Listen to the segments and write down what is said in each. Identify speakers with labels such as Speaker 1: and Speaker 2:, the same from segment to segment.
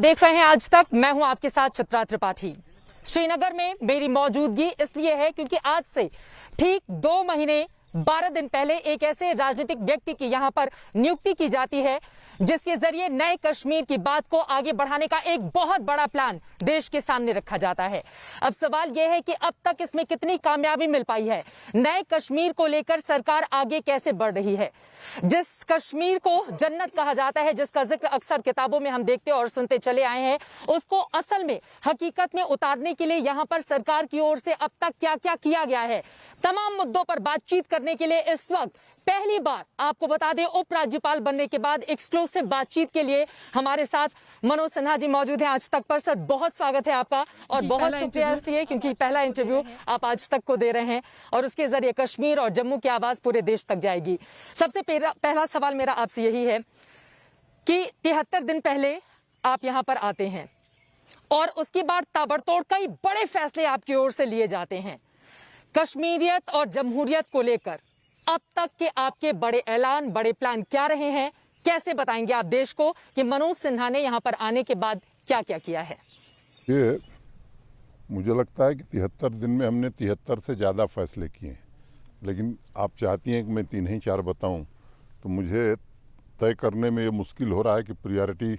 Speaker 1: देख रहे हैं आज तक। मैं हूं आपके साथ चित्रा त्रिपाठी। श्रीनगर में मेरी मौजूदगी इसलिए है क्योंकि आज से ठीक 2 महीने 12 दिन पहले एक ऐसे राजनीतिक व्यक्ति की यहां पर नियुक्ति की जाती है जिसके जरिए नए कश्मीर की बात को आगे बढ़ाने का एक बहुत बड़ा प्लान देश के सामने रखा जाता है। अब सवाल यह है कि अब तक इसमें कितनी कामयाबी मिल पाई है, नए कश्मीर को लेकर सरकार आगे कैसे बढ़ रही है। जिस कश्मीर को जन्नत कहा जाता है, जिसका जिक्र अक्सर किताबों में हम देखते और सुनते चले आए हैं, उसको असल में हकीकत में उतारने के लिए यहां पर सरकार की ओर से अब तक क्या क्या किया गया है, तमाम मुद्दों पर बातचीत करने के लिए इस वक्त पहली बार आपको बता दें उपराज्यपाल बनने के बाद एक्सक्लूसिव बातचीत के लिए हमारे साथ मनोज सिन्हा जी मौजूद हैं आज तक पर। सर, बहुत स्वागत है आपका और बहुत शुक्रिया इसलिए क्योंकि पहला इंटरव्यू आप आज तक को दे रहे हैं और उसके जरिए कश्मीर और जम्मू की आवाज पूरे देश तक जाएगी। सबसे पहला सवाल मेरा आपसे यही है कि 73 दिन पहले आप यहां पर आते हैं और उसके बाद ताबड़तोड़ कई बड़े फैसले आपकी ओर से लिए जाते हैं कश्मीरियत और जमहूरियत को लेकर। अब तक के आपके बड़े ऐलान, बड़े प्लान क्या रहे हैं, कैसे बताएंगे आप देश को कि मनोज सिन्हा ने यहां पर आने के बाद क्या क्या किया है?
Speaker 2: ये मुझे लगता है कि 73 दिन में हमने 73 से ज़्यादा फैसले किए हैं, लेकिन आप चाहती हैं कि मैं 3 ही 4 बताऊं, तो मुझे तय करने में ये मुश्किल हो रहा है कि प्रायोरिटी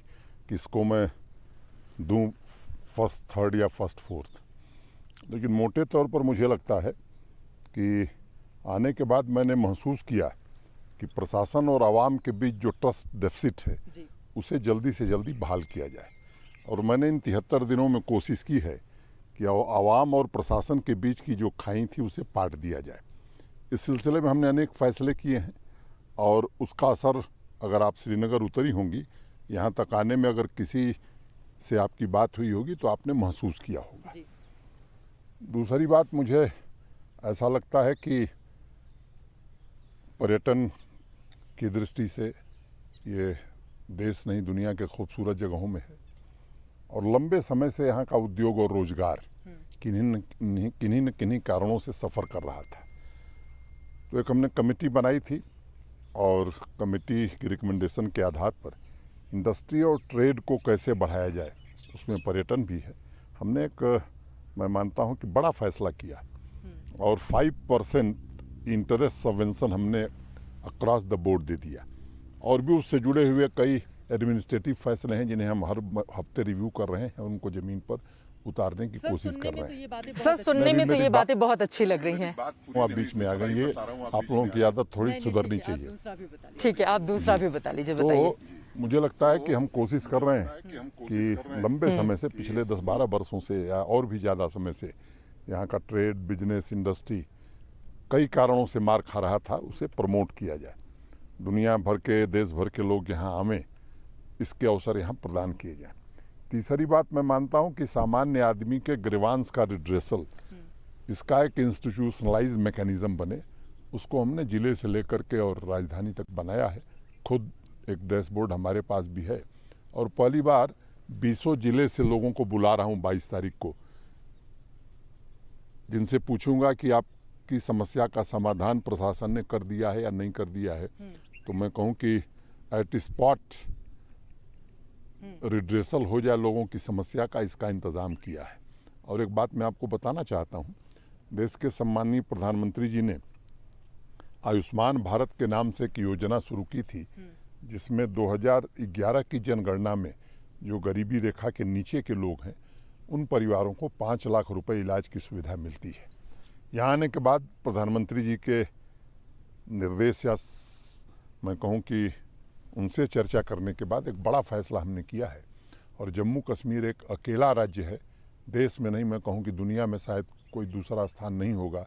Speaker 2: किसको मैं दूं, फर्स्ट, थर्ड या फर्स्ट, फोर्थ। लेकिन मोटे तौर पर मुझे लगता है कि आने के बाद मैंने महसूस किया कि प्रशासन और आवाम के बीच जो ट्रस्ट डेफिसिट है उसे जल्दी से जल्दी बहाल किया जाए। और मैंने इन 73 दिनों में कोशिश की है कि आवाम और प्रशासन के बीच की जो खाई थी उसे पाट दिया जाए। इस सिलसिले में हमने अनेक फैसले किए हैं और उसका असर अगर आप श्रीनगर उतरी होंगी, यहाँ तक आने में अगर किसी से आपकी बात हुई होगी तो आपने महसूस किया होगा। दूसरी बात, मुझे ऐसा लगता है कि पर्यटन की दृष्टि से ये देश नहीं दुनिया के खूबसूरत जगहों में है और लंबे समय से यहाँ का उद्योग और रोजगार किन्हीं न किन्हीं कारणों से सफ़र कर रहा था। तो एक हमने कमेटी बनाई थी और कमेटी की रिकमेंडेशन के आधार पर इंडस्ट्री और ट्रेड को कैसे बढ़ाया जाए, उसमें पर्यटन भी है। हमने एक, मैं मानता हूँ कि बड़ा फैसला किया और 5% इंटरेस्ट सबवेंशन हमने अक्रॉस द बोर्ड दे दिया। और भी उससे जुड़े हुए कई एडमिनिस्ट्रेटिव फैसले हैं जिन्हें हम हर हफ्ते रिव्यू कर रहे हैं, उनको ज़मीन पर उतारने की कोशिश कर रहे हैं।
Speaker 1: सर, सुनने में तो ये बातें बहुत अच्छी लग रही हैं।
Speaker 2: आप बीच में आ गई, ये आप लोगों की आदत थोड़ी सुधरनी चाहिए।
Speaker 1: ठीक है, आप दूसरा भी बता लीजिए।
Speaker 2: तो मुझे लगता है कि हम कोशिश कर रहे हैं कि लंबे समय से, पिछले 10-12 वर्षों से या और भी ज़्यादा समय से यहाँ का ट्रेड, बिजनेस, इंडस्ट्री कई कारणों से मार खा रहा था, उसे प्रमोट किया जाए। दुनिया भर के, देश भर के लोग यहाँ आवें, इसके अवसर यहाँ प्रदान किए जाए। तीसरी बात, मैं मानता हूँ कि सामान्य आदमी के ग्रीवांस का रिड्रेसल, इसका एक इंस्टीट्यूशनलाइज मैकेनिज्म बने, उसको हमने जिले से लेकर के और राजधानी तक बनाया है। खुद एक डैशबोर्ड हमारे पास भी है और पहली बार 20 जिले से लोगों को बुला रहा हूँ 22 तारीख को, जिनसे पूछूंगा कि आपकी समस्या का समाधान प्रशासन ने कर दिया है या नहीं कर दिया है। तो मैं कहूँ कि एट स्पॉट रिड्रेसल हो जाए लोगों की समस्या का, इसका इंतज़ाम किया है। और एक बात मैं आपको बताना चाहता हूँ, देश के सम्माननीय प्रधानमंत्री जी ने आयुष्मान भारत के नाम से एक योजना शुरू की थी जिसमें 2011 की जनगणना में जो गरीबी रेखा के नीचे के लोग हैं उन परिवारों को 5 लाख रुपए इलाज की सुविधा मिलती है। यहाँ आने के बाद प्रधानमंत्री जी के निर्देश या मैं कहूँ कि उनसे चर्चा करने के बाद एक बड़ा फैसला हमने किया है और जम्मू कश्मीर एक अकेला राज्य है, देश में नहीं, मैं कहूँ कि दुनिया में शायद कोई दूसरा स्थान नहीं होगा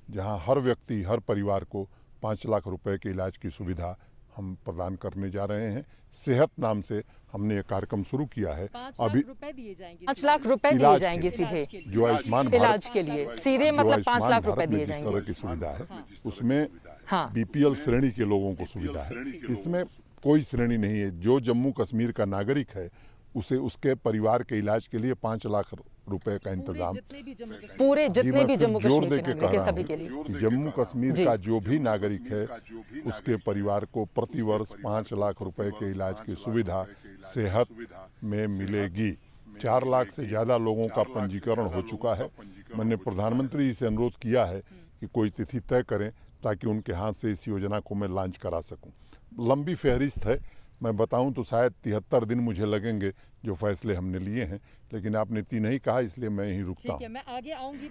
Speaker 2: जहाँ हर व्यक्ति, हर परिवार को 5 लाख रुपए के इलाज की सुविधा हम प्रदान करने जा रहे हैं। सेहत नाम से हमने ये कार्यक्रम शुरू किया है। अभी
Speaker 1: 5 लाख रुपए दिए जाएंगे सीधे
Speaker 2: जो आयुष्मान
Speaker 1: इलाज के लिए, सीधे मतलब 5 लाख रुपए दिए जाएंगे।
Speaker 2: जिस तरह की सुविधा है उसमें बीपीएल श्रेणी के लोगों को सुविधा है, इसमें कोई श्रेणी नहीं है। जो जम्मू कश्मीर का नागरिक है उसे उसके परिवार के इलाज के लिए 5 लाख रुपए का इंतजाम
Speaker 1: पूरे जितने भी जम्मू कश्मीर के सभी के लिए
Speaker 2: कि जम्मू कश्मीर का जो भी नागरिक है उसके परिवार को प्रति वर्ष 5 लाख रुपए के इलाज की सुविधा सेहत में मिलेगी। 4 लाख से ज़्यादा लोगों का पंजीकरण हो चुका है। मैंने प्रधानमंत्री जी से अनुरोध किया है कि कोई तिथि तय करें ताकि उनके हाथ से इस योजना को मैं लॉन्च करा सकूं। लंबी फहरिस्त है, मैं बताऊं तो शायद 73 दिन मुझे लगेंगे जो फैसले हमने लिए हैं, लेकिन आपने 3 ही कहा इसलिए मैं यहीं रुकता हूं।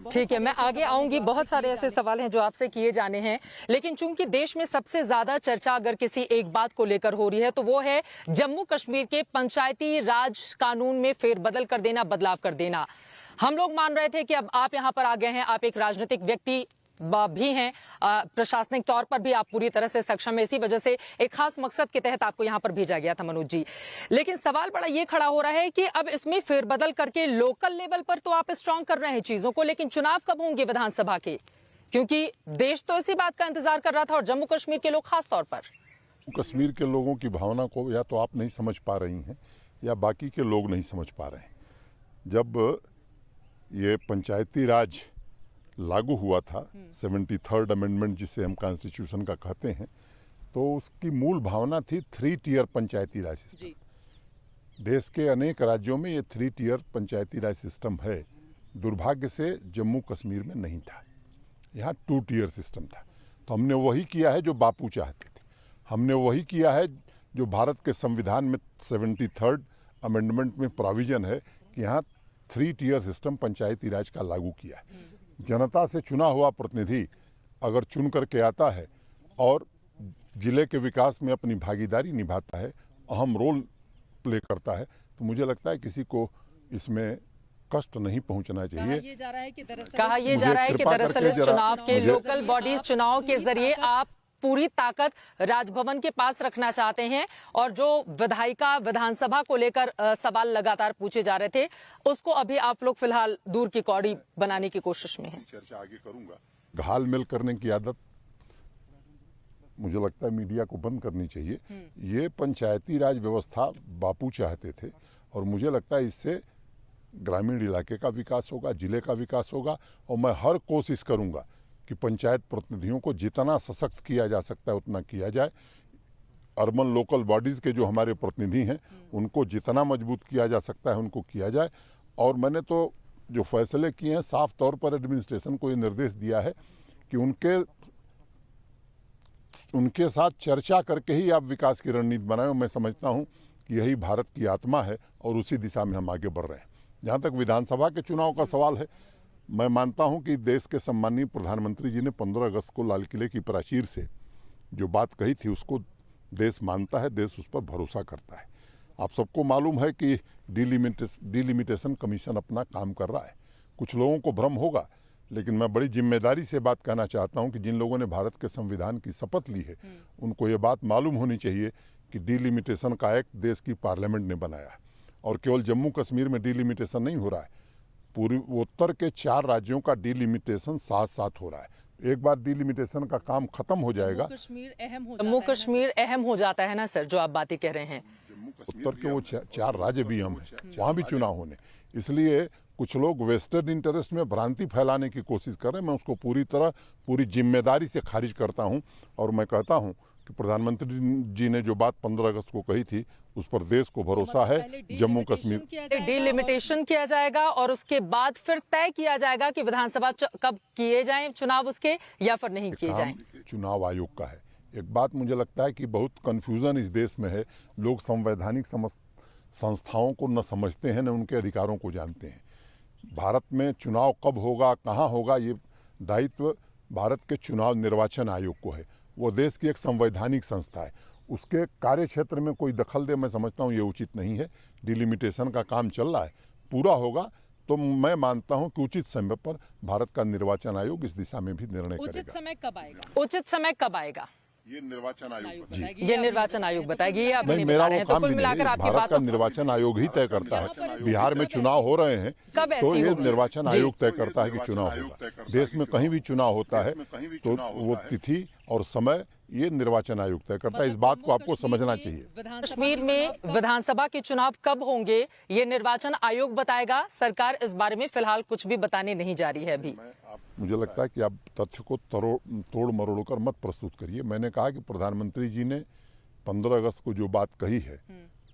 Speaker 1: ठीक है, मैं आगे आऊंगी। बहुत सारे ऐसे सवाल हैं जो आपसे किए जाने हैं, लेकिन चूंकि देश में सबसे ज्यादा चर्चा अगर किसी एक बात को लेकर हो रही है तो वो है जम्मू कश्मीर के पंचायती राज कानून में फेरबदल कर देना, बदलाव कर देना। हम लोग मान रहे थे कि अब आप यहां पर आ गए हैं, आप एक राजनीतिक व्यक्ति भी हैं, प्रशासनिक तौर पर भी आप पूरी तरह से सक्षम है, इसी वजह से एक खास मकसद के तहत आपको यहां पर भेजा गया था मनोज जी। लेकिन सवाल बड़ा ये खड़ा हो रहा है कि अब इसमें फेरबदल करके लोकल लेवल पर तो आप स्ट्रांग कर रहे हैं चीजों को, लेकिन चुनाव कब होंगे विधानसभा के? क्योंकि देश तो इसी बात का इंतजार कर रहा था और जम्मू कश्मीर के लोग खास तौर पर।
Speaker 2: कश्मीर के लोगों की भावना को या तो आप नहीं समझ पा रही हैं या बाकी के लोग नहीं समझ पा रहे हैं। जब ये पंचायती राज लागू हुआ था, 73rd अमेंडमेंट जिसे हम कॉन्स्टिट्यूशन का कहते हैं, तो उसकी मूल भावना थी 3 टियर पंचायती राज सिस्टम। देश के अनेक राज्यों में ये 3 टियर पंचायती राज सिस्टम है। दुर्भाग्य से जम्मू कश्मीर में नहीं था, यहाँ 2 टियर सिस्टम था। तो हमने वही किया है जो बापू चाहते थे, हमने वही किया है जो भारत के संविधान में 73rd अमेंडमेंट में प्रोविजन है कि यहाँ 3 टियर सिस्टम पंचायती राज का लागू किया है। जनता से चुना हुआ प्रतिनिधि अगर चुन करके आता है और जिले के विकास में अपनी भागीदारी निभाता है, अहम रोल प्ले करता है, तो मुझे लगता है किसी को इसमें कष्ट नहीं पहुंचना चाहिए।
Speaker 1: कहा यह जा रहा है कि दरअसल इस चुनाव के लोकल बॉडीज चुनाव के जरिए आप पूरी ताकत राजभवन के पास रखना चाहते हैं और जो विधायिका विधानसभा को लेकर सवाल लगातार पूछे जा रहे थे उसको अभी आप लोग फिलहाल दूर की कौड़ी बनाने की कोशिश में हैं।
Speaker 2: चर्चा आगे करूंगा। घाल-मेल करने की आदत मुझे लगता है मीडिया को बंद करनी चाहिए। ये पंचायती राज व्यवस्था बापू चाहते थे और मुझे लगता है इससे ग्रामीण इलाके का विकास होगा, जिले का विकास होगा और मैं हर कोशिश करूंगा कि पंचायत प्रतिनिधियों को जितना सशक्त किया जा सकता है उतना किया जाए। अर्बन लोकल बॉडीज़ के जो हमारे प्रतिनिधि हैं उनको जितना मजबूत किया जा सकता है उनको किया जाए। और मैंने तो जो फैसले किए हैं साफ तौर पर एडमिनिस्ट्रेशन को ये निर्देश दिया है कि उनके साथ चर्चा करके ही आप विकास की रणनीति बनाएं। मैं समझता हूं कि यही भारत की आत्मा है और उसी दिशा में हम आगे बढ़ रहे हैं। जहाँ तक विधानसभा के चुनाव का सवाल है, मैं मानता हूं कि देश के सम्मानीय प्रधानमंत्री जी ने 15 अगस्त को लाल किले की प्राचीर से जो बात कही थी उसको देश मानता है, देश उस पर भरोसा करता है। आप सबको मालूम है कि डिलिमिटेशन कमीशन अपना काम कर रहा है। कुछ लोगों को भ्रम होगा, लेकिन मैं बड़ी जिम्मेदारी से बात कहना चाहता हूं कि जिन लोगों ने भारत के संविधान की शपथ ली है उनको ये बात मालूम होनी चाहिए कि डिलिमिटेशन का एक्ट देश की पार्लियामेंट ने बनाया है और केवल जम्मू कश्मीर में डिलिमिटेशन नहीं हो रहा है, पूरी उत्तर के 4 राज्यों का डिलिमिटेशन साथ साथ हो रहा है। एक बार डिलिमिटेशन का काम खत्म हो जाएगा,
Speaker 1: जम्मू कश्मीर अहम हो जाता है ना सर, जो आप बातें कह रहे हैं।
Speaker 2: उत्तर के वो 4 राज्य भी हम हैं, वहाँ भी चुनाव होने, इसलिए कुछ लोग वेस्टर्न इंटरेस्ट में भ्रांति फैलाने की कोशिश कर रहे हैं। मैं उसको पूरी जिम्मेदारी से खारिज करता हूँ और मैं कहता हूँ कि प्रधानमंत्री जी ने जो बात 15 अगस्त को कही थी उस पर देश को भरोसा है। जम्मू कश्मीर
Speaker 1: डिलिमिटेशन किया जाएगा और उसके बाद फिर तय किया जाएगा कि विधानसभा कब किए जाएं चुनाव उसके या फिर नहीं किए जाएं।
Speaker 2: चुनाव आयोग का है। एक बात मुझे लगता है कि बहुत कंफ्यूजन इस देश में है, लोग संवैधानिक संस्थाओं को न समझते हैं न उनके अधिकारों को जानते हैं। भारत में चुनाव कब होगा, कहाँ होगा, ये दायित्व भारत के चुनाव निर्वाचन आयोग को है। वो देश की एक संवैधानिक संस्था है, उसके कार्य क्षेत्र में कोई दखल दे, मैं समझता हूँ ये उचित नहीं है। डिलिमिटेशन का काम चल रहा है, पूरा होगा तो मैं मानता हूँ कि उचित समय पर भारत का निर्वाचन आयोग इस दिशा में भी निर्णय करेगा।
Speaker 1: उचित समय कब आएगा?
Speaker 2: ये निर्वाचन आयोग जी,
Speaker 1: ये निर्वाचन आयोग बताएगी, ये आप
Speaker 2: नहीं,
Speaker 1: नहीं
Speaker 2: मेरा
Speaker 1: बता रहे
Speaker 2: वो
Speaker 1: हैं। तो
Speaker 2: काम
Speaker 1: कुल
Speaker 2: भी
Speaker 1: मिलाकर
Speaker 2: नहीं,
Speaker 1: आपकी
Speaker 2: भारत
Speaker 1: बात
Speaker 2: का निर्वाचन आयोग ही तय करता है। बिहार में चुनाव हो रहे हैं तो ये निर्वाचन आयोग तय करता है कि चुनाव होगा। देश में कहीं भी चुनाव होता है तो वो तिथि और समय ये निर्वाचन आयोग तय करता है। इस बात को आपको समझना चाहिए।
Speaker 1: कश्मीर में विधानसभा के चुनाव कब होंगे ये निर्वाचन आयोग बताएगा। सरकार इस बारे में फिलहाल कुछ भी बताने नहीं जा रही है अभी।
Speaker 2: मुझे लगता है कि आप तथ्य को तोड़ मरोड़ कर मत प्रस्तुत करिए। मैंने कहा कि प्रधानमंत्री जी ने 15 अगस्त को जो बात कही है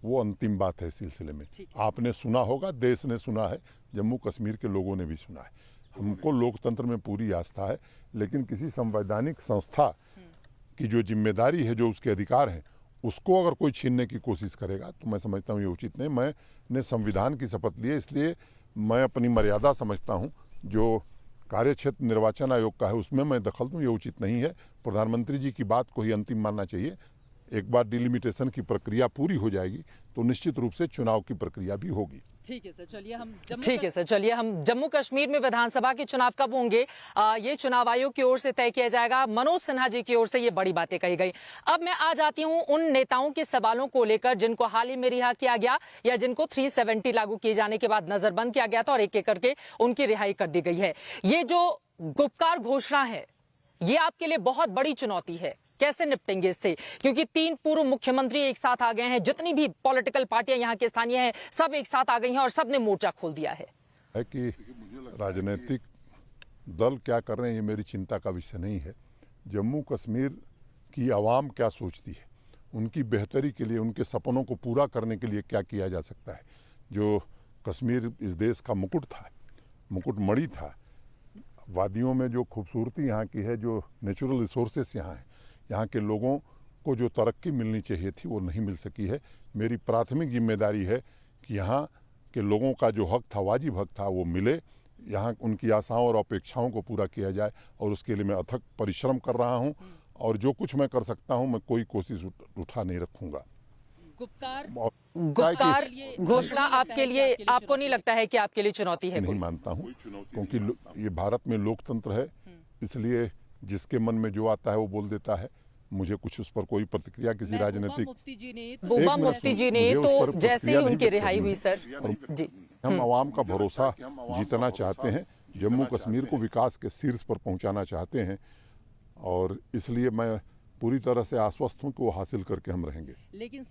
Speaker 2: वो अंतिम बात है इस सिलसिले में। आपने सुना होगा, देश ने सुना है, जम्मू कश्मीर के लोगों ने भी सुना है। हमको लोकतंत्र में पूरी आस्था है, लेकिन किसी संवैधानिक संस्था की जो जिम्मेदारी है, जो उसके अधिकार हैं, उसको अगर कोई छीनने की कोशिश करेगा तो मैं समझता हूँ ये उचित नहीं। मैंने संविधान की शपथ ली है, इसलिए मैं अपनी मर्यादा समझता हूँ। जो कार्यक्षेत्र निर्वाचन आयोग का है उसमें मैं दखल दूँ, ये उचित नहीं है। प्रधानमंत्री जी की बात को ही अंतिम मानना चाहिए। एक बार डिलिमिटेशन की प्रक्रिया पूरी हो जाएगी तो निश्चित रूप से चुनाव की प्रक्रिया भी होगी।
Speaker 1: ठीक है सर, चलिए हम जम्मू कश्मीर में विधानसभा के चुनाव कब होंगे, ये चुनाव आयोग की ओर से तय किया जाएगा। मनोज सिन्हा जी की ओर से ये बड़ी बातें कही गई। अब मैं आ जाती हूं उन नेताओं के सवालों को लेकर जिनको हाल ही में रिहा किया गया या जिनको 370 लागू किए जाने के बाद नजरबंद किया गया था और एक एक करके उनकी रिहाई कर दी गई है। ये जो गुपकार घोषणा है, ये आपके लिए बहुत बड़ी चुनौती है। कैसे निपटेंगे इससे, क्योंकि 3 पूर्व मुख्यमंत्री एक साथ आ गए हैं, जितनी भी पॉलिटिकल पार्टियां यहाँ के स्थानीय हैं सब एक साथ आ गई हैं और सबने मोर्चा खोल दिया है।
Speaker 2: कि राजनीतिक दल क्या कर रहे हैं ये मेरी चिंता का विषय नहीं है। जम्मू कश्मीर की आवाम क्या सोचती है, उनकी बेहतरी के लिए, उनके सपनों को पूरा करने के लिए क्या किया जा सकता है। जो कश्मीर इस देश का मुकुट था, मुकुटमणि था, वादियों में जो खूबसूरती यहाँ की है, जो नेचुरल रिसोर्सेस यहाँ हैं, यहाँ के लोगों को जो तरक्की मिलनी चाहिए थी वो नहीं मिल सकी है। मेरी प्राथमिक जिम्मेदारी है कि यहाँ के लोगों का जो हक था, वाजिब हक था, वो मिले, यहाँ उनकी आशाओं और अपेक्षाओं को पूरा किया जाए और उसके लिए मैं अथक परिश्रम कर रहा हूँ और जो कुछ मैं कर सकता हूँ मैं कोई कोशिश उठा नहीं रखूँगा।
Speaker 1: गुपकार घोषणा आपके लिए, आपको नहीं लगता है कि आपके लिए चुनौती है?
Speaker 2: नहीं मानता हूँ, क्योंकि ये भारत में लोकतंत्र है, इसलिए जिसके मन में जो आता है वो बोल देता है। मुझे कुछ उस पर कोई प्रतिक्रिया किसी राजनीतिक
Speaker 1: महबूबा मुफ्ती जी ने तो जैसे ही उनकी रिहाई हुई सर जी,
Speaker 2: हम आवाम का भरोसा जीतना चाहते हैं, जम्मू कश्मीर को विकास के शीर्ष पर पहुंचाना चाहते हैं और इसलिए मैं पूरी तरह से आश्वस्त हूं कि वो हासिल करके हम रहेंगे।
Speaker 1: लेकिन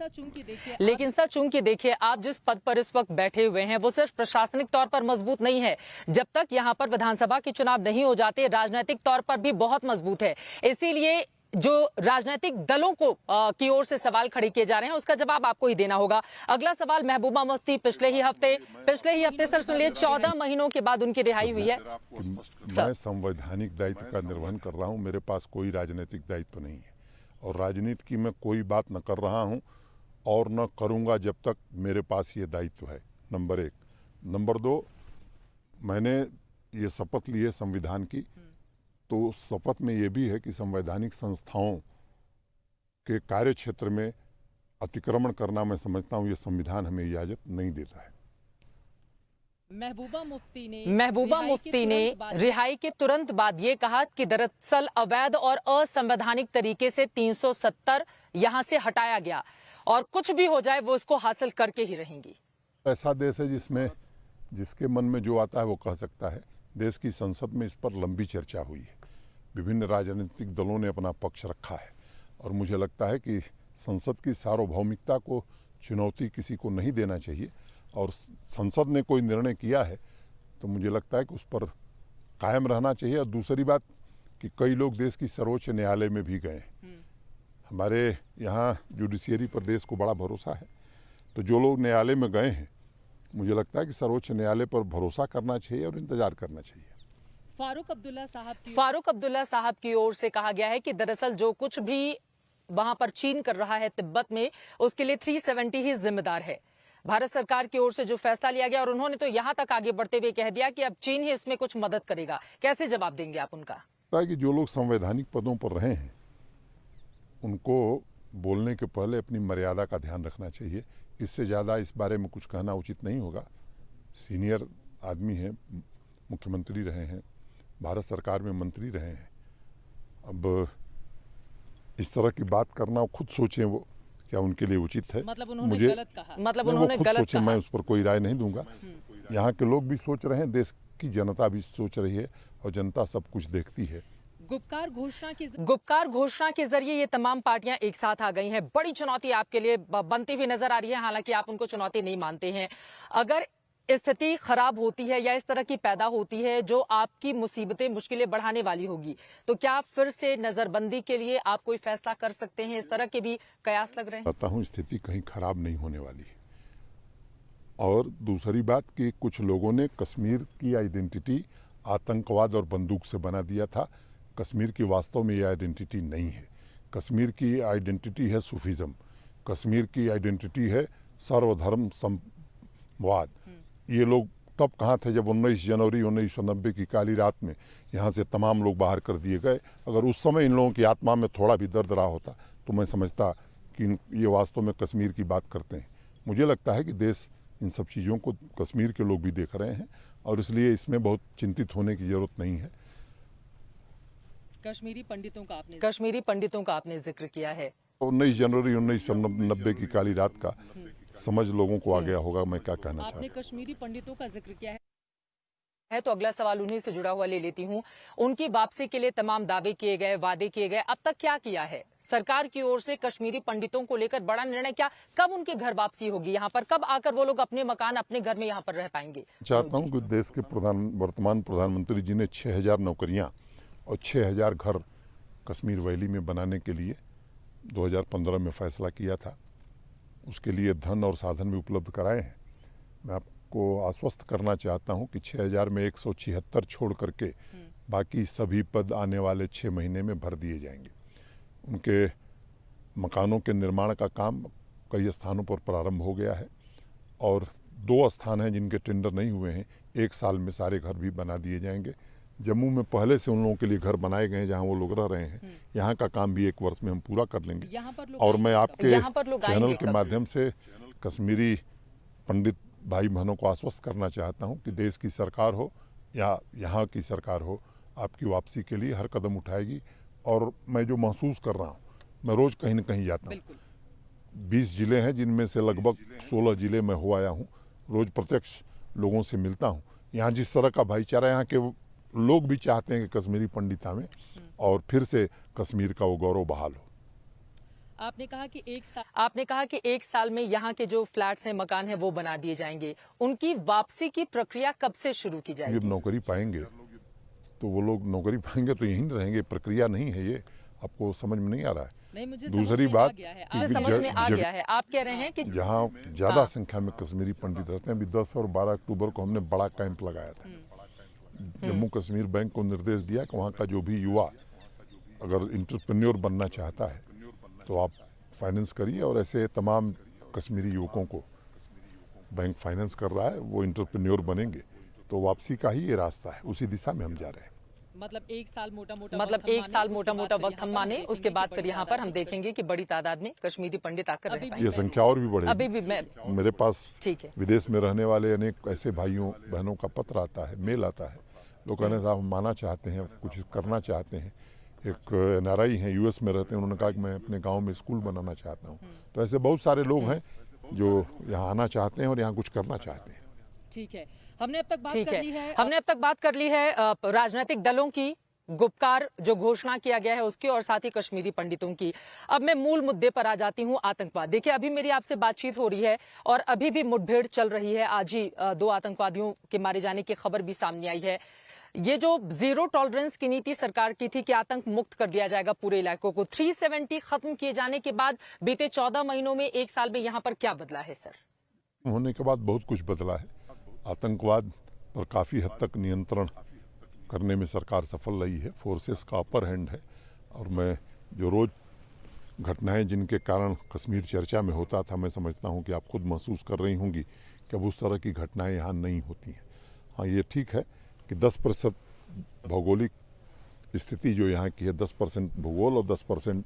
Speaker 1: सर चूंकि देखिए आप जिस पद पर इस वक्त बैठे हुए हैं वो सिर्फ प्रशासनिक तौर पर मजबूत नहीं है, जब तक यहाँ पर विधानसभा के चुनाव नहीं हो जाते राजनीतिक तौर पर भी बहुत मजबूत है। इसीलिए जो राजनीतिक दलों को की ओर से सवाल खड़े किए जा रहे हैं उसका जवाब आपको ही देना होगा। अगला सवाल महबूबा मुफ्ती, पिछले ही हफ्ते सर सुन लिए 14 महीनों के बाद उनकी रिहाई हुई है।
Speaker 2: मैं संवैधानिक दायित्व का निर्वहन कर रहा हूँ, मेरे पास कोई राजनीतिक दायित्व नहीं है और राजनीति की मैं कोई बात न कर रहा हूँ और न करूँगा जब तक मेरे पास ये दायित्व है, नंबर 1। नंबर 2, मैंने ये शपथ ली है संविधान की, तो शपथ में ये भी है कि संवैधानिक संस्थाओं के कार्य क्षेत्र में अतिक्रमण करना मैं समझता हूँ ये संविधान हमें इजाजत नहीं देता है।
Speaker 1: महबूबा मुफ्ती ने रिहाई के तुरंत बाद ये कहा कि दरअसल अवैध और असंवैधानिक तरीके से 370 यहां से हटाया गया और कुछ भी हो जाए वो इसको हासिल करके ही रहेंगी।
Speaker 2: ऐसा देश है जिसमें जिसके मन में जो आता है वो कह सकता है। देश की संसद में इस पर लंबी चर्चा हुई है, विभिन्न राजनीतिक दलों ने अपना पक्ष रखा है और मुझे लगता है कि संसद की सार्वभौमिकता को चुनौती किसी को नहीं देना चाहिए और संसद ने कोई निर्णय किया है तो मुझे लगता है कि उस पर कायम रहना चाहिए। और दूसरी बात कि कई लोग देश की सर्वोच्च न्यायालय में भी गए हैं। हमारे यहाँ जुडिशियरी पर देश को बड़ा भरोसा है, तो जो लोग न्यायालय में गए हैं मुझे लगता है कि सर्वोच्च न्यायालय पर भरोसा करना चाहिए और इंतजार करना चाहिए।
Speaker 1: फारूक अब्दुल्ला साहब की ओर से कहा गया है कि दरअसल जो कुछ भी वहां पर चीन कर रहा है तिब्बत में, उसके लिए 370 ही जिम्मेदार है। भारत सरकार की ओर से जो फैसला लिया गया और उन्होंने तो यहां तक आगे बढ़ते हुए कह दिया कि अब चीन ही इसमें कुछ मदद करेगा। कैसे जवाब देंगे आप उनका?
Speaker 2: कि जो लोग संवैधानिक पदों पर रहे हैं उनको बोलने के पहले अपनी मर्यादा का ध्यान रखना चाहिए। इससे ज़्यादा इस बारे में कुछ कहना उचित नहीं होगा। सीनियर आदमी हैं, मुख्यमंत्री रहे हैं, भारत सरकार में मंत्री रहे हैं। अब इस तरह की बात करना खुद सोचें वो क्या उनके लिए उचित है।
Speaker 1: मतलब उन्होंने गलत कहा, मतलब उन्होंने गलत कहा।
Speaker 2: मैं उस पर कोई राय नहीं दूंगा। यहाँ के लोग भी सोच रहे हैं, देश की जनता भी सोच रही है और जनता सब कुछ देखती है।
Speaker 1: गुपकार घोषणा के जरिए ये तमाम पार्टियां एक साथ आ गई हैं। बड़ी चुनौती आपके लिए बनती हुई नजर आ रही है, हालांकि आप उनको चुनौती नहीं मानते हैं। अगर स्थिति खराब होती है या इस तरह की पैदा होती है जो आपकी मुसीबतें मुश्किलें बढ़ाने वाली होगी, तो क्या फिर से नजरबंदी के लिए आप कोई फैसला कर सकते हैं? इस तरह के भी कयास लग रहे हैं।
Speaker 2: कहता हूँ स्थिति कहीं खराब नहीं होने वाली है। और दूसरी बात कि कुछ लोगों ने कश्मीर की आइडेंटिटी आतंकवाद और बंदूक से बना दिया था। कश्मीर की वास्तव में ये आइडेंटिटी नहीं है। कश्मीर की आइडेंटिटी है सूफीज़म, कश्मीर की आइडेंटिटी है सर्वधर्म संवाद। ये लोग तब कहाँ थे जब 19 जनवरी 1990 की काली रात में यहाँ से तमाम लोग बाहर कर दिए गए। अगर उस समय इन लोगों की आत्मा में थोड़ा भी दर्द रहा होता तो मैं समझता कि ये वास्तव में कश्मीर की बात करते हैं। मुझे लगता है कि देश इन सब चीज़ों को कश्मीर के लोग भी देख रहे हैं और इसलिए इसमें बहुत चिंतित होने की जरूरत नहीं है।
Speaker 1: कश्मीरी पंडितों का आपने जिक्र किया है।
Speaker 2: 19 जनवरी 1990 की काली रात का समझ लोगों को आ गया होगा मैं क्या कहना चाहता हूं।
Speaker 1: आपने कश्मीरी पंडितों का जिक्र किया है तो अगला सवाल उन्हीं से जुड़ा हुआ ले लेती हूं। उनकी वापसी के लिए तमाम दावे किए गए, वादे किए गए, अब तक क्या किया है सरकार की ओर से? कश्मीरी पंडितों को लेकर बड़ा निर्णय क्या, कब उनके घर वापसी होगी? यहाँ पर कब आकर वो लोग अपने मकान, अपने घर में यहाँ पर रह पाएंगे?
Speaker 2: चाहता हूँ कि देश के वर्तमान प्रधानमंत्री जी ने 6000 नौकरियां और 6000 घर कश्मीर वैली में बनाने के लिए 2015 में फैसला किया था। उसके लिए धन और साधन भी उपलब्ध कराए हैं। मैं आपको आश्वस्त करना चाहता हूं कि 6000 में 176 छोड़ करके बाकी सभी पद आने वाले 6 महीने में भर दिए जाएंगे। उनके मकानों के निर्माण का काम कई स्थानों पर प्रारंभ हो गया है और 2 स्थान हैं जिनके टेंडर नहीं हुए हैं। 1 साल में सारे घर भी बना दिए जाएंगे। जम्मू में पहले से उन लोगों के लिए घर बनाए गए हैं जहां वो लोग रह रहे हैं। यहाँ का काम भी 1 वर्ष में हम पूरा कर लेंगे। और मैं आपके चैनल के माध्यम से कश्मीरी पंडित भाई बहनों को आश्वस्त करना चाहता हूं कि देश की सरकार हो या यहाँ की सरकार हो, आपकी वापसी के लिए हर कदम उठाएगी। और मैं जो महसूस कर रहा हूँ, मैं रोज कहीं न कहीं जाता हूँ। 20 जिले हैं जिनमें से लगभग 16 जिले मैं हो आया हूँ। रोज प्रत्यक्ष लोगों से मिलता हूँ। यहाँ जिस तरह का भाईचारा, यहाँ के लोग भी चाहते हैं कि कश्मीरी पंडिता में और फिर से कश्मीर का वो गौरव बहाल हो।
Speaker 1: आपने कहा कि एक साल में यहाँ के जो फ्लैट्स हैं, मकान हैं, वो बना दिए जाएंगे। उनकी वापसी की प्रक्रिया कब से शुरू की जाएगी?
Speaker 2: जब नौकरी पाएंगे तो वो लोग नौकरी पाएंगे तो यहीं रहेंगे। प्रक्रिया नहीं है ये, आपको समझ में नहीं आ रहा है?
Speaker 1: नहीं, मुझे
Speaker 2: दूसरी बात
Speaker 1: समझ में आ गया है। आप कह रहे हैं कि
Speaker 2: जहाँ ज्यादा संख्या में कश्मीरी पंडित रहते हैं, अभी 10 और 12 अक्टूबर को हमने बड़ा कैंप लगाया था। जम्मू कश्मीर बैंक को निर्देश दिया कि वहाँ का जो भी युवा अगर इंटरप्रेन्योर बनना चाहता है तो आप फाइनेंस करिए, और ऐसे तमाम कश्मीरी युवकों को बैंक फाइनेंस कर रहा है। वो इंटरप्रेन्योर बनेंगे तो वापसी का ही ये रास्ता है, उसी दिशा में हम जा रहे हैं।
Speaker 1: मतलब एक साल मोटा मोटा वक्त हम माने, उसके बाद फिर यहाँ पर हम देखेंगे कि बड़ी तादाद में कश्मीरी पंडित आकर रह पाएंगे।
Speaker 2: ये संख्या और भी बढ़ेगी।
Speaker 1: अभी भी
Speaker 2: मेरे पास
Speaker 1: ठीक है,
Speaker 2: विदेश में रहने वाले अनेक ऐसे भाइयों बहनों का पत्र आता है, मेल आता है। लोग कहने साहब हम माना चाहते हैं, कुछ करना चाहते हैं। एक NRI हैं, US में रहते हैं, उन्होंने कहा कि मैं अपने गाँव में स्कूल बनाना चाहता हूँ। तो ऐसे बहुत सारे लोग हैं जो यहाँ आना चाहते हैं और यहाँ कुछ करना चाहते हैं।
Speaker 1: ठीक है, हमने अब तक बात कर ली है राजनीतिक दलों की, गुपकार जो घोषणा किया गया है उसकी, और साथ ही कश्मीरी पंडितों की। अब मैं मूल मुद्दे पर आ जाती हूँ, आतंकवाद। देखिए, अभी मेरी आपसे बातचीत हो रही है और अभी भी मुठभेड़ चल रही है। आज ही 2 आतंकवादियों के मारे जाने की खबर भी सामने आई है। ये जो जीरो टॉलरेंस की नीति सरकार की थी कि आतंक मुक्त कर दिया जाएगा पूरे इलाकों को, 370 खत्म किए जाने के बाद बीते 14 महीनों में, 1 साल में यहाँ पर क्या बदला है सर?
Speaker 2: होने के बाद बहुत कुछ बदला है। आतंकवाद पर काफ़ी हद तक नियंत्रण करने में सरकार सफल रही है। फोर्सेस का अपर हैंड है। और मैं जो रोज घटनाएं जिनके कारण कश्मीर चर्चा में होता था, मैं समझता हूं कि आप खुद महसूस कर रही होंगी कि अब उस तरह की घटनाएं यहाँ नहीं होती हैं। हाँ, ये ठीक है कि 10% भौगोलिक स्थिति जो यहाँ की है, 10% भूगोल और 10%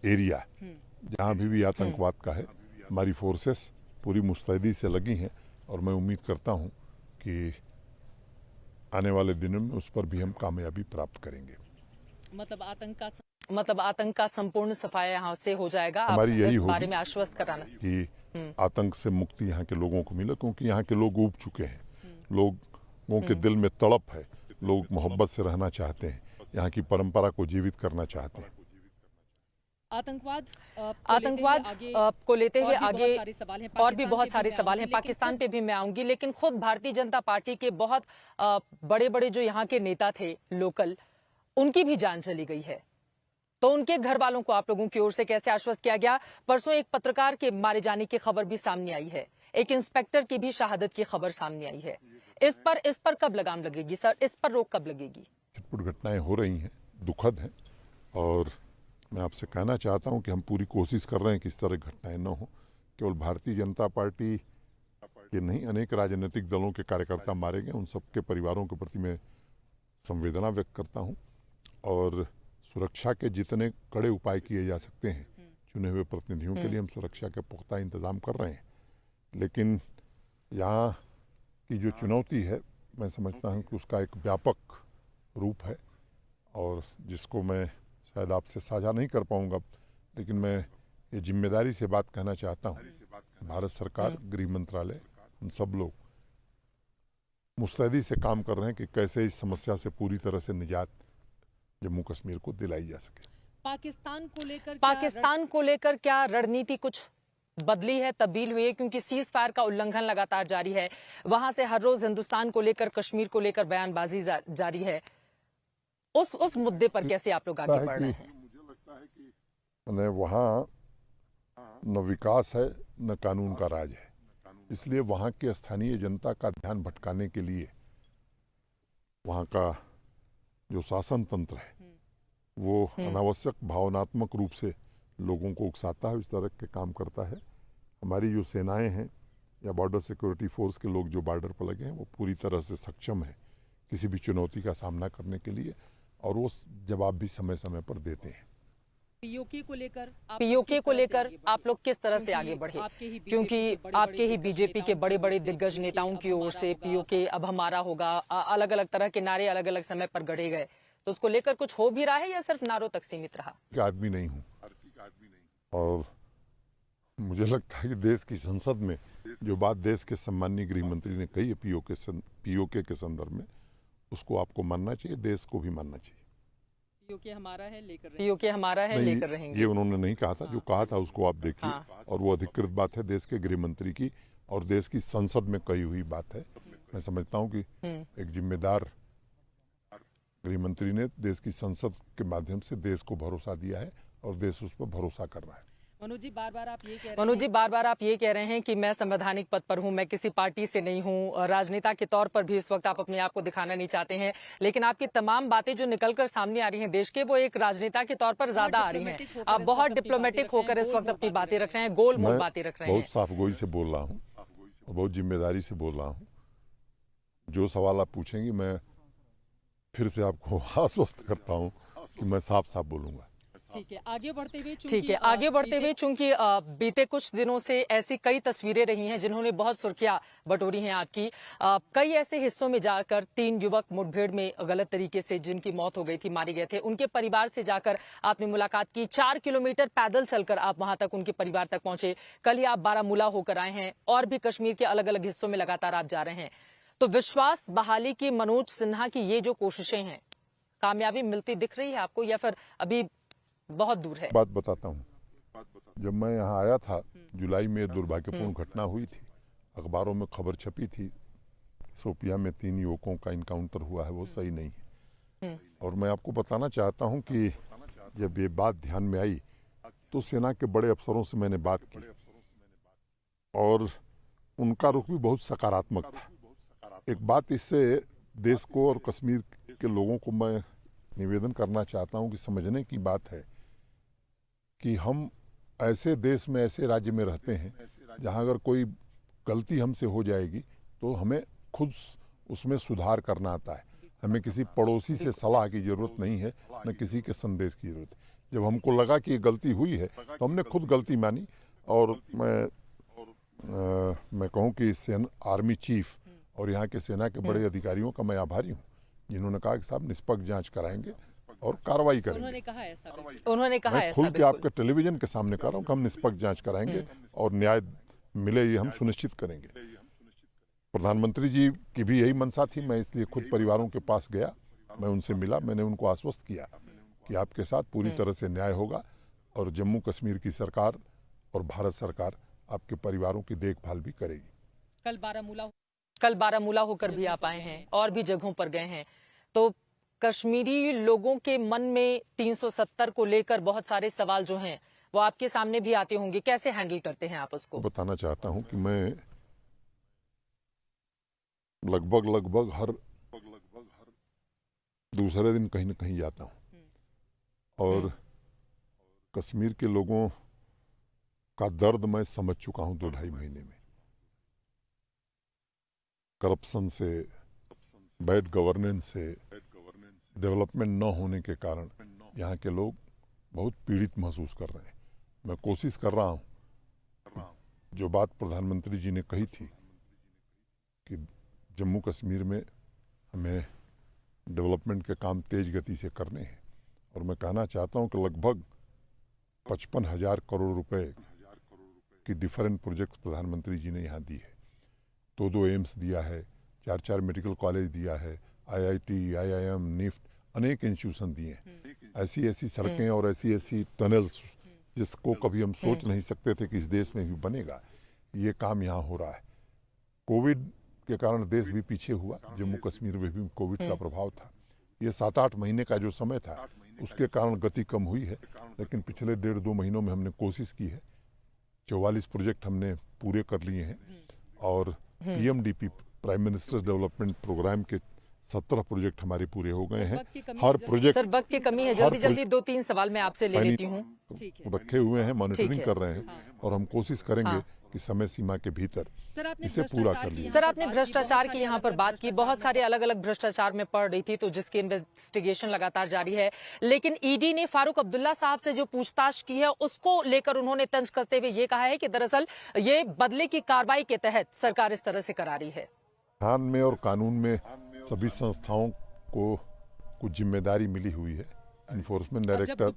Speaker 2: एरिया जहाँ भी आतंकवाद का है, हमारी फोर्सेस पूरी मुस्तैदी से लगी हैं। और मैं उम्मीद करता हूं कि आने वाले दिनों में उस पर भी हम कामयाबी प्राप्त करेंगे।
Speaker 1: मतलब आतंक का संपूर्ण सफाया यहाँ से हो जाएगा।
Speaker 2: हमारी यही होगी
Speaker 1: बारे में आश्वस्त कराना
Speaker 2: कि आतंक से मुक्ति यहाँ के लोगों को मिले, क्योंकि यहाँ के लोग ऊब चुके हैं। लोगों के दिल में तड़प है, लोग मोहब्बत से रहना चाहते हैं, यहाँ की परंपरा को जीवित करना चाहते हैं।
Speaker 1: आतंकवाद को लेते हुए आगे और भी बहुत सारे सवाल हैं। पाकिस्तान पे भी मैं आऊंगी, लेकिन खुद भारतीय जनता पार्टी के बहुत बड़े बड़े जो यहाँ के नेता थे लोकल, उनकी भी जान चली गई है। तो उनके घर वालों को आप लोगों की ओर से कैसे आश्वस्त किया गया? परसों एक पत्रकार के मारे जाने की खबर भी सामने आई है, एक इंस्पेक्टर की भी शहादत की खबर सामने आई है। इस पर कब लगाम लगेगी सर? इस पर रोक कब लगेगी?
Speaker 2: छिटपुट घटनाएं हो रही हैं, दुखद हैं, और मैं आपसे कहना चाहता हूं कि हम पूरी कोशिश कर रहे हैं कि इस तरह घटनाएं न हो। केवल भारतीय जनता पार्टी के नहीं, अनेक राजनीतिक दलों के कार्यकर्ता मारे गए, उन सबके परिवारों के प्रति मैं संवेदना व्यक्त करता हूं, और सुरक्षा के जितने कड़े उपाय किए जा सकते हैं चुने हुए प्रतिनिधियों के लिए, हम सुरक्षा के पुख्ता इंतजाम कर रहे हैं। लेकिन यहाँ की जो चुनौती है, मैं समझता हूँ कि उसका एक व्यापक रूप है, और जिसको मैं शायद आपसे साझा नहीं कर पाऊंगा, लेकिन मैं ये जिम्मेदारी से बात कहना चाहता हूँ। भारत सरकार, गृह मंत्रालय, हम सब लोग मुस्तैदी से काम कर रहे हैं कि कैसे इस समस्या से पूरी तरह से निजात जम्मू कश्मीर को दिलाई जा सके।
Speaker 1: पाकिस्तान को लेकर क्या रणनीति कुछ बदली है, तब्दील हुई है? क्योंकि सीज फायर का उल्लंघन लगातार जारी है, वहां से हर रोज हिंदुस्तान को लेकर, कश्मीर को लेकर बयानबाजी जारी है। उस मुद्दे पर कैसे आप लोग आगे बढ़ रहे हैं?
Speaker 2: मुझे लगता है कि वहाँ न विकास है न कानून का राज है, इसलिए वहाँ के स्थानीय जनता का ध्यान भटकाने के लिए वहाँ का जो शासन तंत्र है वो अनावश्यक भावनात्मक रूप से लोगों को उकसाता है, इस तरह के काम करता है। हमारी जो सेनाएं हैं या बॉर्डर सिक्योरिटी फोर्स के लोग जो बॉर्डर पर लगे हैं, वो पूरी तरह से सक्षम है किसी भी चुनौती का सामना करने के लिए, और वो जवाब भी समय समय पर देते हैं।
Speaker 1: पीओके को लेकर आप लोग किस तरह से आगे बढ़े? क्योंकि आपके ही बीजेपी के बड़े बड़े दिग्गज नेताओं की ओर से पीओके अब हमारा होगा, अलग अलग तरह के नारे अलग अलग समय पर गढ़े गए, तो उसको लेकर कुछ हो भी रहा है या सिर्फ नारों तक सीमित रहा?
Speaker 2: आदमी नहीं हूँ, और मुझे लगता है कि देश की संसद में जो बात देश के सम्माननीय गृह मंत्री ने कही है पीओके के संदर्भ में, उसको आपको मानना चाहिए, देश को भी मानना चाहिए।
Speaker 1: पीओके हमारा है, लेकर रहेंगे,
Speaker 2: ये उन्होंने नहीं कहा था। जो कहा था उसको आप देखिए, और वो अधिकृत बात है देश के गृह मंत्री की, और देश की संसद में कही हुई बात है। मैं समझता हूँ कि एक जिम्मेदार गृह मंत्री ने देश की संसद के माध्यम से देश को भरोसा दिया है, और देश उस पर भरोसा कर रहा है।
Speaker 1: मनोज जी, बार बार आप ये कह रहे हैं कि मैं संवैधानिक पद पर हूं, मैं किसी पार्टी से नहीं हूं, राजनेता के तौर पर भी इस वक्त आप अपने आप को दिखाना नहीं चाहते हैं, लेकिन आपकी तमाम बातें जो निकलकर सामने आ रही हैं देश के, वो एक राजनेता के तौर पर ज्यादा आ रही हैं। आप बहुत डिप्लोमेटिक होकर इस वक्त अपनी बातें रख रहे हैं, गोल-मोल बातें रख रहे हैं।
Speaker 2: बहुत साफगोई से बोल रहा हूँ और बहुत जिम्मेदारी से बोल रहा हूँ। जो सवाल आप पूछेंगे मैं फिर से आपको आश्वस्त करता हूँ कि मैं साफ साफ बोलूंगा।
Speaker 1: ठीक है, आगे बढ़ते हुए चूंकि बीते कुछ दिनों से ऐसी कई तस्वीरें रही हैं जिन्होंने बहुत सुर्खियां बटोरी हैं आपकी। कई ऐसे हिस्सों में जाकर 3 युवक मुठभेड़ में गलत तरीके से जिनकी मौत हो गई थी, मारे गए थे, उनके परिवार से जाकर आपने मुलाकात की। 4 किलोमीटर पैदल चलकर आप वहां तक उनके परिवार तक पहुंचे। कल ही आप बारामूला होकर आए हैं, और भी कश्मीर के अलग अलग हिस्सों में लगातार आप जा रहे हैं। तो विश्वास बहाली की मनोज सिन्हा की ये जो कोशिशें हैं, कामयाबी मिलती दिख रही है आपको, या फिर अभी बहुत दूर है?
Speaker 2: बात बताता हूँ, जब मैं यहाँ आया था जुलाई में दुर्भाग्यपूर्ण घटना हुई थी, अखबारों में खबर छपी थी, शोपियां में 3 युवकों का इनकाउंटर हुआ है, वो सही नहीं है। और मैं आपको बताना चाहता हूँ कि जब ये बात ध्यान में आई तो सेना के बड़े अफसरों से मैंने बात की, और उनका रुख भी बहुत सकारात्मक था। एक बात इससे देश को और कश्मीर के लोगों को मैं निवेदन करना चाहता हूं कि समझने की बात है कि हम ऐसे देश में, ऐसे राज्य में रहते हैं जहां अगर कोई गलती हमसे हो जाएगी तो हमें खुद उसमें सुधार करना आता है। हमें किसी पड़ोसी से सलाह की जरूरत नहीं है, न किसी के संदेश की जरूरत है। जब हमको लगा कि ये गलती हुई है तो हमने खुद गलती मानी, और मैं कहूँ कि आर्मी चीफ और यहाँ के सेना के बड़े अधिकारियों का मैं आभारी हूँ, जिन्होंने कहा कि साहब निष्पक्ष जांच कराएंगे और कार्रवाई करेंगे।
Speaker 1: उन्होंने कहा
Speaker 2: मैं खुल के आपके टेलीविजन के सामने कह रहा हूँ कि हम निष्पक्ष जांच कराएंगे और न्याय मिले ये हम सुनिश्चित करेंगे। प्रधानमंत्री जी की भी यही मंशा थी, मैं इसलिए खुद परिवारों के पास गया, मैं उनसे मिला, मैंने उनको आश्वस्त किया कि आपके साथ पूरी तरह से न्याय होगा और जम्मू कश्मीर की सरकार और भारत सरकार आपके परिवारों की देखभाल भी करेगी।
Speaker 1: कल बारामूला होकर भी आप आए हैं और भी जगहों पर गए हैं, तो कश्मीरी लोगों के मन में 370 को लेकर बहुत सारे सवाल जो हैं वो आपके सामने भी आते होंगे, कैसे हैंडल करते हैं आप उसको?
Speaker 2: बताना चाहता हूं कि मैं लगभग हर दूसरे दिन कहीं न कहीं जाता हूं और कश्मीर के लोगों का दर्द मैं समझ चुका हूं 2-2.5 महीने में। करप्शन से, बैड गवर्नेंस से, डेवलपमेंट न होने के कारण यहाँ के लोग बहुत पीड़ित महसूस कर रहे हैं। मैं कोशिश कर रहा हूँ, जो बात प्रधानमंत्री जी ने कही थी कि जम्मू कश्मीर में हमें डेवलपमेंट के काम तेज गति से करने हैं, और मैं कहना चाहता हूँ कि लगभग 55,000 करोड़ रुपए की डिफरेंट प्रोजेक्ट प्रधानमंत्री जी ने यहाँ दी है। 2 एम्स दिया है, 4 मेडिकल कॉलेज दिया है, IIT, IIM, निफ्ट, अनेक इंस्टीट्यूशन दिए हैं। ऐसी सड़कें और ऐसी टनल्स जिसको कभी हम सोच नहीं सकते थे कि इस देश में भी बनेगा, ये काम यहाँ हो रहा है। कोविड के कारण देश भी पीछे हुआ, जम्मू कश्मीर में भी कोविड का प्रभाव था। ये 7-8 महीने का जो समय था उसके कारण गति कम हुई है, लेकिन पिछले 1.5-2 महीनों में हमने कोशिश की है। 44 प्रोजेक्ट हमने पूरे कर लिए हैं और PMDP, prime minister development programme के 17 प्रोजेक्ट हमारे पूरे हो गए हैं। हर प्रोजेक्ट,
Speaker 1: सर वक्त की कमी है, जल्दी 2-3 सवाल मैं आपसे ले लेती हूँ।
Speaker 2: रखे हुए हैं, मॉनिटरिंग कर रहे हैं और हम कोशिश करेंगे कि समय सीमा के भीतर इसे पूरा कर लिया।
Speaker 1: सर आपने भ्रष्टाचार की यहाँ पर बात की, बहुत सारे अलग अलग भ्रष्टाचार में पड़ रही थी, तो जिसकी इन्वेस्टिगेशन लगातार जारी है, लेकिन ईडी ने फारूक अब्दुल्ला साहब से जो पूछताछ की है उसको लेकर उन्होंने तंज कसते हुए ये कहा है कि दरअसल ये बदले की कार्रवाई के तहत सरकार इस तरह से करा रही है।
Speaker 2: संविधान में और कानून में सभी संस्थाओं को कुछ जिम्मेदारी मिली हुई है। इन्फोर्समेंट डायरेक्टर,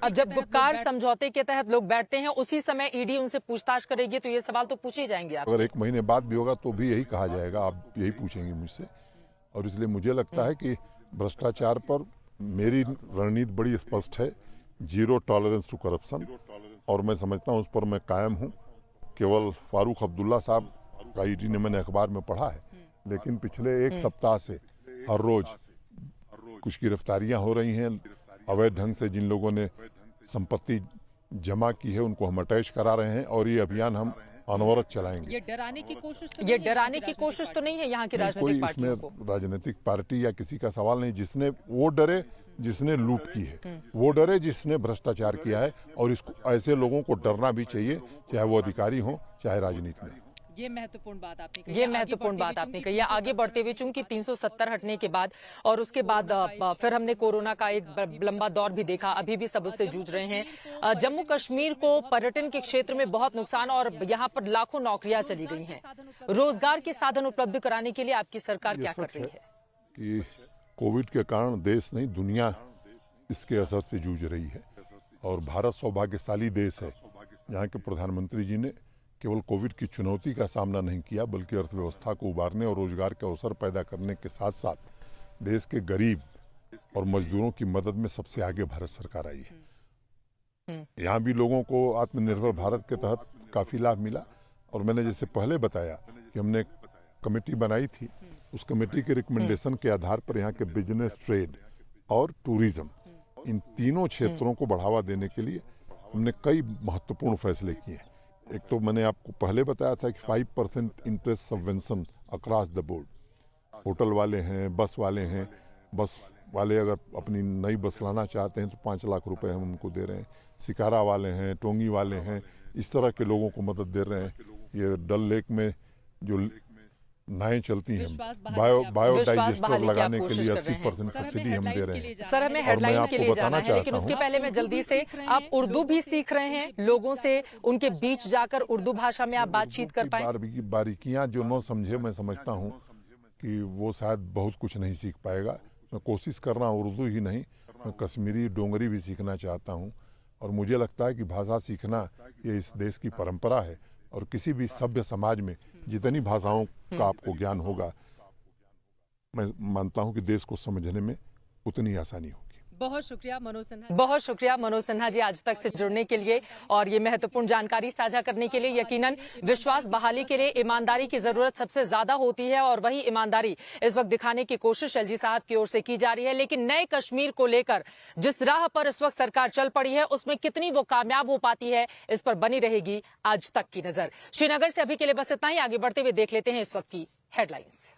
Speaker 1: अब जब गुपकार समझौते के तहत लोग बैठते हैं, उसी समय ईडी उनसे पूछताछ करेगी, तो ये सवाल तो पूछे जाएंगे आपसे।
Speaker 2: अगर 1 महीने बाद भी होगा तो भी यही कहा जाएगा, आप यही पूछेंगे मुझसे। और इसलिए मुझे लगता है कि भ्रष्टाचार पर मेरी रणनीति बड़ी स्पष्ट है, 0 टॉलरेंस टू करप्शन, और मैं समझता हूँ उस पर मैं कायम हूँ। केवल फारूक अब्दुल्ला साहब का ईडी ने मैंने अखबार में पढ़ा है, लेकिन पिछले 1 सप्ताह से हर रोज कुछ गिरफ्तारियां हो रही हैं। अवैध ढंग से जिन लोगों ने संपत्ति जमा की है उनको हम अटैच करा रहे हैं, और ये अभियान हम अनवरत चलाएंगे।
Speaker 1: ये डराने की कोशिश तो नहीं है यहाँ की राजनीतिक पार्टियों को?
Speaker 2: राजनीतिक पार्टी या किसी का सवाल नहीं। जिसने वो डरे जिसने लूट की है, वो डरे जिसने भ्रष्टाचार किया है, और इसको ऐसे लोगों को डरना भी चाहिए, चाहे वो अधिकारी हो चाहे राजनीति में।
Speaker 1: ये महत्वपूर्ण बात आपने कही है। आगे बढ़ते हुए, चूंकि 370 हटने के बाद और उसके बाद फिर हमने कोरोना का एक लंबा दौर भी देखा, अभी भी सब उससे जूझ रहे हैं। जम्मू कश्मीर को पर्यटन के क्षेत्र में बहुत नुकसान और यहाँ पर लाखों नौकरियां चली गई हैं। रोजगार के साधन उपलब्ध कराने के लिए आपकी सरकार क्या कर रही है?
Speaker 2: कि कोविड के कारण देश नहीं दुनिया इसके असर से जूझ रही है, और भारत सौभाग्यशाली देश है। यहाँ के प्रधानमंत्री जी ने केवल कोविड की चुनौती का सामना नहीं किया, बल्कि अर्थव्यवस्था को उबारने और रोजगार के अवसर पैदा करने के साथ साथ देश के गरीब और मजदूरों की मदद में सबसे आगे भारत सरकार आई है। यहाँ भी लोगों को आत्मनिर्भर भारत के तहत काफी लाभ मिला, और मैंने जैसे पहले बताया कि हमने एक कमेटी बनाई थी, उस कमेटी के रिकमेंडेशन के आधार पर यहाँ के बिजनेस, ट्रेड और टूरिज्म, इन तीनों क्षेत्रों को बढ़ावा देने के लिए हमने कई महत्वपूर्ण फैसले किए। एक तो मैंने आपको पहले बताया था कि 5% interest subvention across the board. Hotel वाले हैं, बस वाले हैं, बस वाले अगर अपनी नई बस लाना चाहते हैं तो 5 लाख रुपए हम उनको दे रहे हैं। शिकारा वाले हैं, टोंगी वाले हैं, इस तरह के लोगों को मदद दे रहे हैं। ये डल लेक में जो नाएं चलती हैं, बायोडाइजेस्टर लगाने के लिए 80% सब्सिडी हम दे रहे हैं।
Speaker 1: सर हमें हेडलाइन के लिए जाना है, लेकिन उसके पहले मैं जल्दी से, आप उर्दू भी सीख रहे हैं, लोगों से उनके बीच जाकर उर्दू भाषा में आप बातचीत कर पाए?
Speaker 2: बारीकियां जो न समझे, मैं समझता हूँ कि वो शायद बहुत कुछ नहीं सीख पाएगा। मैं कोशिश कर रहा हूँ, उर्दू ही नहीं, मैं कश्मीरी, डोंगरी भी सीखना चाहता हूँ, और मुझे लगता है कि भाषा सीखना ये इस देश की परंपरा है, और किसी भी सभ्य समाज में जितनी भाषाओं का आपको ज्ञान होगा, मैं मानता हूं कि देश को समझने में उतनी आसानी होगी।
Speaker 1: बहुत शुक्रिया मनोज सिन्हा जी आज तक से जुड़ने के लिए और ये महत्वपूर्ण जानकारी साझा करने के लिए। यकीनन विश्वास बहाली के लिए ईमानदारी की जरूरत सबसे ज्यादा होती है और वही ईमानदारी इस वक्त दिखाने की कोशिश एलजी साहब की ओर से की जा रही है। लेकिन नए कश्मीर को लेकर जिस राह पर इस वक्त सरकार चल पड़ी है उसमें कितनी वो कामयाब हो पाती है, इस पर बनी रहेगी आज तक की नजर। श्रीनगर से अभी के लिए बस इतना ही। आगे बढ़ते हुए देख लेते हैं इस वक्त की हेडलाइंस।